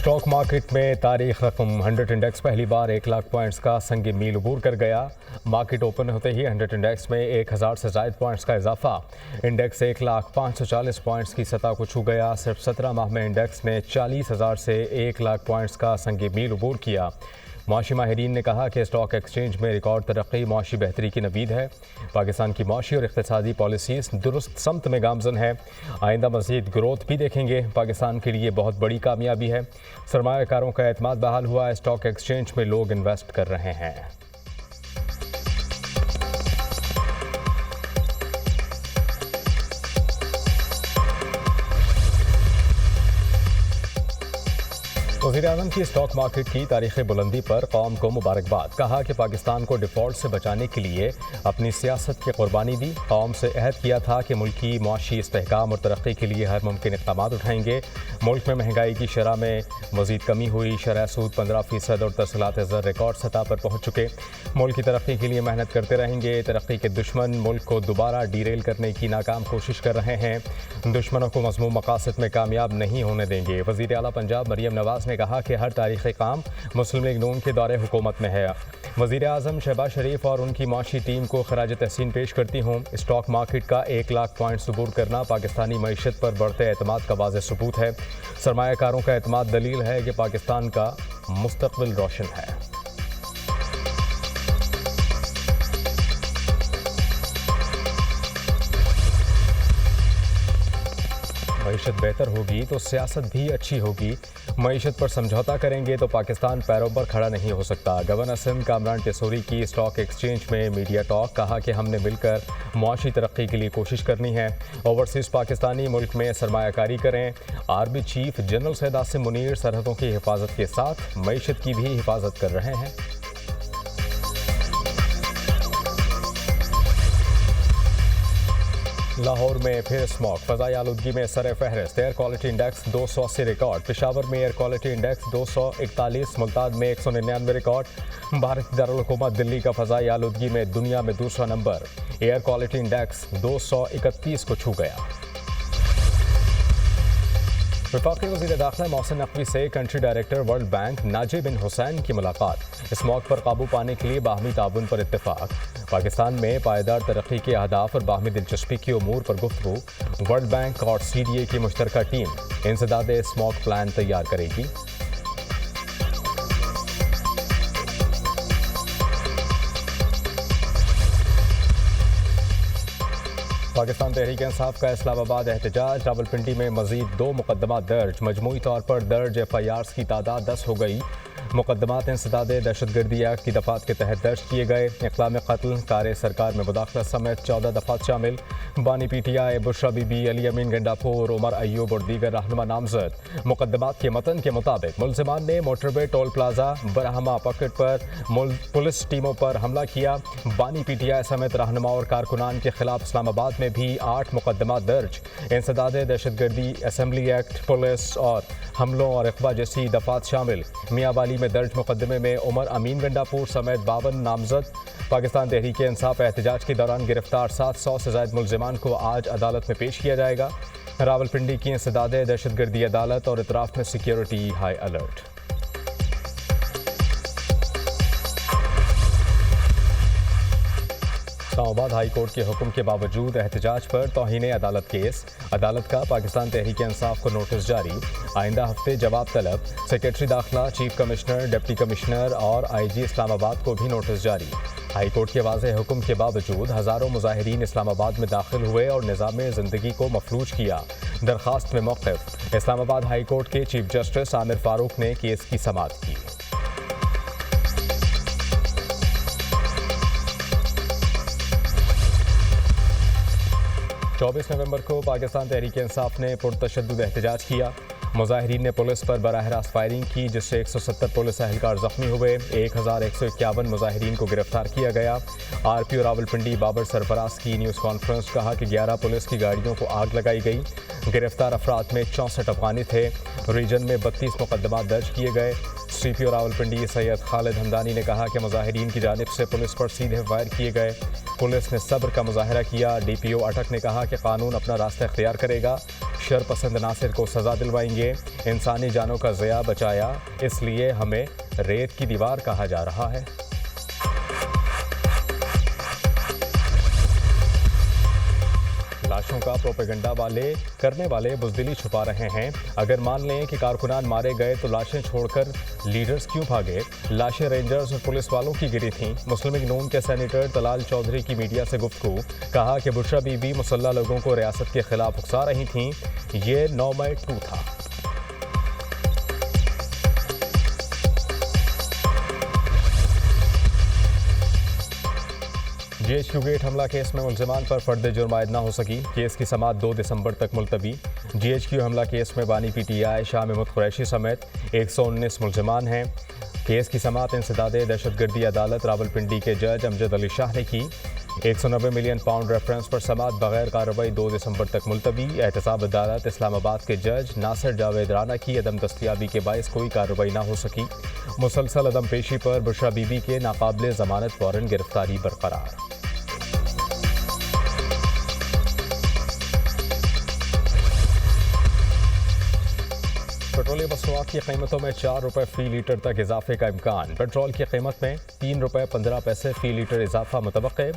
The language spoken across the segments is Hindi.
स्टॉक मार्केट में तारीख रकम 100 इंडेक्स पहली बार 1 लाख पॉइंट्स का संग मील अबूर कर गया। मार्केट ओपन होते ही 100 इंडेक्स में 1000 से ज़ायद पॉइंट्स का इजाफा। इंडेक्स 1,540 पॉइंट्स की सतह को छू गया। सिर्फ 17 माह में इंडेक्स ने 40,000 से 1 लाख पॉइंट्स का संग मील अबूर किया। मुआशी माहिरीन ने कहा कि स्टॉक एक्सचेंज में रिकॉर्ड तरक्की मुआशी बेहतरी की नवीद है। पाकिस्तान की मुआशी और इक़्तिसादी पॉलिसीज़ दुरुस्त समत में गामज़न है। आइंदा मज़ीद ग्रोथ भी देखेंगे। पाकिस्तान के लिए बहुत बड़ी कामयाबी है। सरमायाकारों का एतमाद बहाल हुआ है। स्टॉक एक्सचेंज में लोग इन्वेस्ट कर रहे हैं। वज़ीर-ए-आज़म की स्टॉक मार्केट की तारीख़ बुलंदी पर कौम को मुबारकबाद। कहा कि पाकिस्तान को डिफ़ॉल्ट से बचाने के लिए अपनी सियासत की कुर्बानी दी। कौम से अहद किया था कि मुल्की मुआशी इस्तेहकाम और तरक्की के लिए हर मुमकिन इक़दाम उठाएंगे। मुल्क में महंगाई की शरह में मज़ीद कमी हुई। शरह सूद 15% और तरसलात ज़र रिकॉर्ड सतह पर पहुँच चुके। मुल्क की तरक्की के लिए मेहनत करते रहेंगे। तरक्की के दुश्मन मुल्क को दोबारा डीरेल करने की नाकाम कोशिश कर रहे हैं। दुश्मनों को मज़मूम मकासद में कामयाब नहीं होने देंगे। वज़ीर आला पंजाब मरियम नवाज़ ने कहा कि हर तारीख़ी काम मुस्लिम लीग नून के दौरे हुकूमत में है। वज़ीर आज़म शहबाज शरीफ और उनकी मुआशी टीम को खराज तहसीन पेश करती हूँ। स्टॉक मार्केट का 1 लाख पॉइंट्स अबूर करना पाकिस्तानी मईशत पर बढ़ते एतमाद का वाज़ेह सबूत है। सरमायाकारों का एतमाद दलील है कि पाकिस्तान का मुस्तक़बिल रोशन है। मईशत बेहतर होगी तो सियासत भी अच्छी होगी। मईशत पर समझौता करेंगे तो पाकिस्तान पैरों पर खड़ा नहीं हो सकता। गवर्नर सिंध कामरान टेसोरी की स्टॉक एक्सचेंज में मीडिया टॉक। कहा कि हमने मिलकर मुआशी तरक्की के लिए कोशिश करनी है। ओवरसीज़ पाकिस्तानी मुल्क में सरमायाकारी करें। Army chief general Syed Asim Munir सरहदों की हिफाजत के साथ मईशत की भी हिफाजत कर रहे हैं। लाहौर में फिर स्मॉग। फ़ज़ाई आलूदगी में सर फहरिस्त। Air quality index 280 record. Peshawar में एयर क्वालिटी इंडेक्स 241। मुल्तान में 199 रिकॉर्ड। भारत दारुल हुकूमत दिल्ली का फ़ज़ाई आलूदगी में दुनिया में दूसरा नंबर। एयर क्वालिटी इंडेक्स 231 को छू गया। वफाकी वज़ीर दाखिला मोहसिन नकवी से country director World Bank Najib bin Hussain की मुलाकात। स्मॉग पर काबू पाने के लिए बाहमी ताउन पर इत्तेफाक। पाकिस्तान में पायदार तरक्की के अहदाफ और बाहमी दिलचस्पी के उमूर पर गुफ्तगू। वर्ल्ड बैंक और CDA की मुश्तरका टीम इंसदाद स्मॉग प्लान तैयार करेगी। पाकिस्तान तहरीक इंसाफ का इस्लामाबाद एहतजाज। रावलपिंडी में मजीद 2 मुकदमा दर्ज। मजमूई तौर पर दर्ज FIRs की तादाद 10 हो गई। मुकदमात इंसदाद दहशतगर्दी एक्ट की दफात के तहत दर्ज किए गए। इक़लाम कत्ल, कार्य सरकार में मुदाखलत समेत 14 दफात शामिल। बानी PTI, बुशरा बीबी, अली अमीन गंडापुर, उमर अयूब और दीगर रहनुमा नामजद। मुकदमात के मतन के मुताबिक मुलजिमान ने मोटरवे टोल प्लाजा बरहमा पॉकेट पर पुलिस टीमों पर हमला किया। बानी PTI समेत रहनुमा और कारकुनान के खिलाफ इस्लामाबाद में भी 8 मुकदमा दर्ज। इंसदाद दहशतगर्दी, असेंबली एक्ट, पुलिस और हमलों और इक़बा जैसी दफात शामिल। मियाँवाली में दर्ज मुकदमे में उमर अमीन गंडापुर समेत 52 नामजद। पाकिस्तान तहरीक इंसाफ एहतजाज के दौरान गिरफ्तार 700 से ज़ायद मुलजिमान को आज अदालत में पेश किया जाएगा। रावलपिंडी की इंसदाद दहशतगर्दी अदालत और इतराफ़ में security high alert. Islamabad high court के हुक्म के बावजूद एहतजाज पर तौहीन अदालत केस। अदालत का पाकिस्तान तहरीक इंसाफ को नोटिस जारी। आइंदा हफ्ते जवाब तलब। सेक्रेटरी दाखिला, चीफ कमिश्नर, डिप्टी कमिश्नर और IG इस्लामाबाद को भी नोटिस जारी। हाई कोर्ट के वाज़ेह हुक्म के बावजूद हज़ारों मुजाहिरीन इस्लामाबाद में दाखिल हुए और निज़ाम ज़िंदगी को मफलूज किया। दरख्वास्त में मौक़िफ़। इस्लामाबाद हाई कोर्ट के चीफ जस्टिस आमिर फारूक ने केस की समाअत की। 24 नवंबर को पाकिस्तान तहरीक इंसाफ ने पुरतशद्दुद एहतजाज किया। मुजाहिरीन ने पुलिस पर बराह रास्त फायरिंग की, जिससे 170 पुलिस एहलकार जख्मी हुए। 1151 मुजाहिरीन को गिरफ्तार किया गया। RPO रावलपिंडी बाबर सरफराज की न्यूज़ कॉन्फ्रेंस। कहा कि 11 पुलिस की गाड़ियों को आग लगाई गई। गिरफ्तार अफराद में 64 अफगानी थे। रीजन में 32 मुकदमा दर्ज किए गए। CPO रावलपिंडी सैयद खालिद हमदानी ने कहा कि मुजाहिरीन की जानिब से पुलिस पर सीधे फायर किए गए। पुलिस ने सब्र का मुजाहरा किया। DPO अटक ने कहा कि कानून अपना रास्ता इख्तियार करेगा। शरपसंद नासिर को सजा दिलवाएंगे। इंसानी जानों का ज़िया बचाया, इसलिए हमें रेत की दीवार कहा जा रहा है। लाशों का प्रोपेगेंडा करने वाले बुज़दिली छुपा रहे हैं। अगर मान लें कि कारकुनान मारे गए तो लाशें छोड़कर लीडर्स क्यों भागे? लाशें रेंजर्स और पुलिस वालों की गिरी थीं। मुस्लिम लीग नून के सेनेटर तलाल चौधरी की मीडिया से गुफ्तगू, कहा कि बुशरा बीबी मुसल्ला लोगों को रियासत के खिलाफ उकसा रही थीं। ये 9 मई 2 था। GHQ गेट हमला केस में मुल्जिमान पर फर्द जुर्म आयद न हो सकी। केस की समाअत 2 दिसंबर तक मुलतवी। GHQ हमला केस में बानी PTI शाह महमूद कुरैशी समेत 119 मुल्जिमान हैं। केस की समाअत इंसदादे दहशतगर्दी अदालत रावलपिंडी के जज अमजद अली शाह ने की। 190 मिलियन पाउंड रेफरेंस पर समाअत बगैर कार्रवाई 2 दिसंबर तक मुलतवी। एहतसाब अदालत इस्लामाबाद के जज नासिर जावेद राना की अदम दस्तयाबी के बायस कोई कार्रवाई न हो सकी। मुसलसल अदम पेशी पर बुशरा बीबी के नाकाबिले जमानत वारंट गिरफ्तारी बरकरार। पेट्रोलियम मसनूआत की कीमतों में 4 रुपये फ़ी लीटर तक इजाफे का इम्कान। पेट्रोल की कीमत में 3 रुपये 15 पैसे फ़ी लीटर इजाफा मुतवक्के।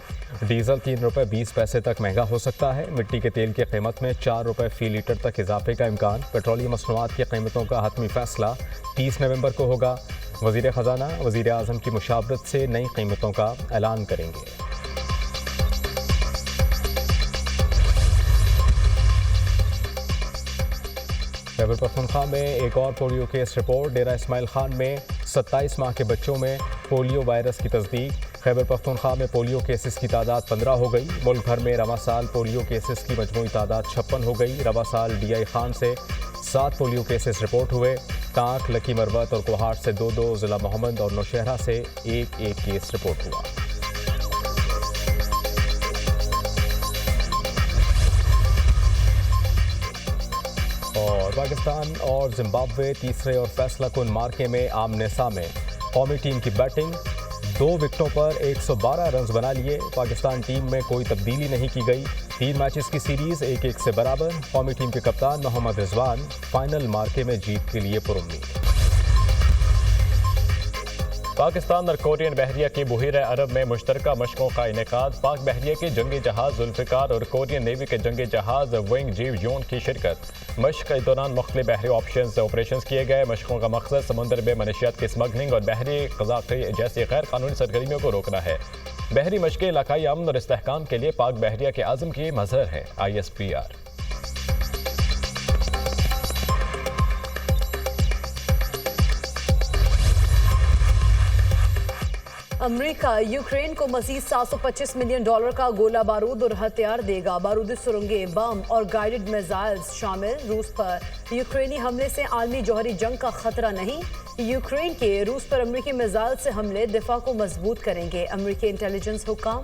डीजल 3 रुपये 20 पैसे तक महंगा हो सकता है। मिट्टी के तेल की कीमत में 4 रुपये फ़ी लीटर तक इजाफे का इम्कान। पेट्रोलियम मसनूआत की कीमतों का हतमी फैसला 30 नवंबर को होगा। वज़ीर ख़जाना वज़ीर आज़म की मुशावरत से नई कीमतों का ऐलान करेंगे। खैबर पख्तूनख्वा में एक और पोलियो केस रिपोर्ट। डेरा इस्माइल खान में 27 माह के बच्चों में पोलियो वायरस की तस्दीक। खैबर पख्तूनख्वा में पोलियो केसेस की तादाद 15 हो गई। मुल्क भर में रवा साल पोलियो केसेस की मजमूई तादाद 56 हो गई। रवा साल DI खान से 7 पोलियो केसेस रिपोर्ट हुए। टांक, लकी मरवत और कोहाट से 2-2, ज़िला मोहम्मद और नौशहरा से 1-1 केस रिपोर्ट हुआ। और पाकिस्तान और जिम्बाब्वे तीसरे और फैसला कुन मार्के में आमने सामने। कौमी टीम की बैटिंग, 2 विकेटों पर 112 रन बना लिए। पाकिस्तान टीम में कोई तब्दीली नहीं की गई। 3 मैचेस की सीरीज 1-1 से बराबर। कौमी टीम के कप्तान मोहम्मद रिजवान फाइनल मार्के में जीत के लिए पुरुम्मीद। पाकिस्तान और कोरियन बहरिया की बहीर अरब में मुश्तरका मशकों का इनेकाद। पाक बहरिया के जंगी जहाज जुल्फ़िकार और कोरियन नेवी के जंगी जहाज विंग जीव योन की शिरकत। मशक के दौरान मुख्तलिफ बहरी ऑपरेशन किए गए। मशकों का मकसद समुद्र में मनशियात की स्मगलिंग और बहरी क़ज़ाक़ी जैसी गैर कानूनी सरगर्मियों को रोकना है। बहरी मशक़ें इलाकाई अमन और इस्तेहकाम के लिए पाक बहरिया के आज़म की मज़हर है। ISPR। अमेरिका यूक्रेन को मजीद $725 मिलियन का गोला बारूद और हथियार देगा। बारूदी सुरंगें, बम और गाइडेड मिसाइल्स शामिल। रूस पर यूक्रेनी हमले से आलमी जौहरी जंग का खतरा नहीं। यूक्रेन के रूस पर अमेरिकी मिसाइल से हमले दिफा को मजबूत करेंगे। अमेरिकी इंटेलिजेंस हुक्काम।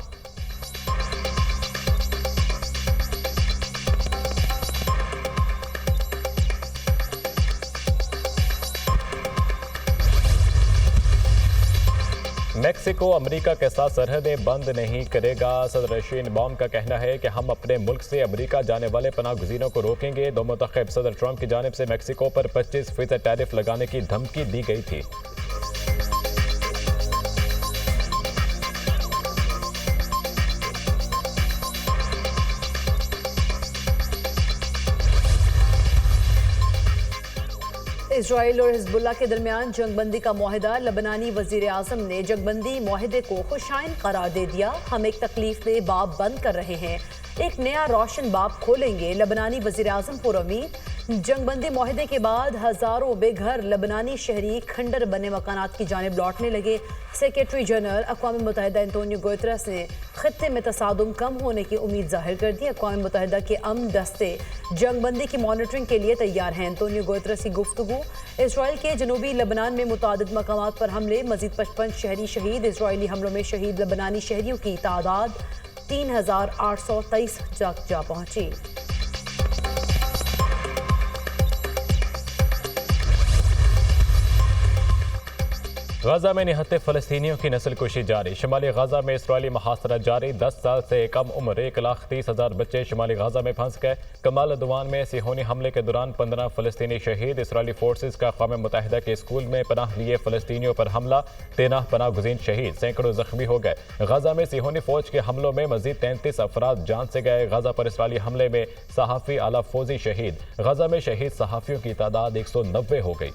मेक्सिको अमेरिका के साथ सरहदें बंद नहीं करेगा। सदर शेन बॉम का कहना है कि हम अपने मुल्क से अमेरिका जाने वाले पनाह गुज़ीरों को रोकेंगे। दो मुतख़्ख़िब सदर ट्रंप की जानिब से मेक्सिको पर 25% टैरिफ लगाने की धमकी दी गई थी। इजराइल और हिजबुल्लाह के दरमियान जंगबंदी का मुआहदा। लबनानी वजीर आजम ने जंगबंदी मुआहदे को खुशाइन करार दे दिया। हम एक तकलीफ में बाब बंद कर रहे हैं, एक नया रोशन बाब खोलेंगे। लबनानी वजीर आजम पुरुम्मीद। जंगबंदी मुआहदे के बाद हजारों बेघर लबनानी शहरी खंडर बने मकानात की जानिब लौटने लगे। सेक्रेटरी जनरल अक़वाम मुत्तहिदा एंटोनियो गुतेरेस ने खित्ते में तसादुम कम होने की उम्मीद जाहिर कर दी। अक़वाम मुत्तहिदा के अमन दस्ते जंगबंदी की मॉनिटरिंग के लिए तैयार हैं। एंटोनियो गुतेरेस की गुफ्तगू। इसराइल के जनूबी लबनान में मुतादिद मकामात पर हमले, मजीद 55 शहरी शहीद। इसराइली हमलों में शहीद लबनानी शहरियों की तादाद 3823 तक जा पहुंची। गजा में निहत्ते फ़लस्तीनियों की नस्ल कुशी जारी। शुमाली गजा में इसराइली मुहासरा जारी। 10 साल से कम उम्र 1,30,000 बच्चे शुमाली गजा में फंस गए। कमाल अदवान में सिहोनी हमले के दौरान 15 फ़लस्तीनी शहीद। इसराइली फोर्सेस का क़ौम मुत्तहिदा के स्कूल में पनाह लिए फ़लस्तीनियों पर हमला, 13 पनाह गुज़ीन शहीद, सैकड़ों जख्मी हो गए। गजा में सिहोनी फौज के हमलों में मजीद 33 अफराद जान से गए। गजा पर इसराइली हमले में सहाफ़ी आला फौजी शहीद। गजा में शहीद सहाफ़ियों की तादाद 190 हो गई।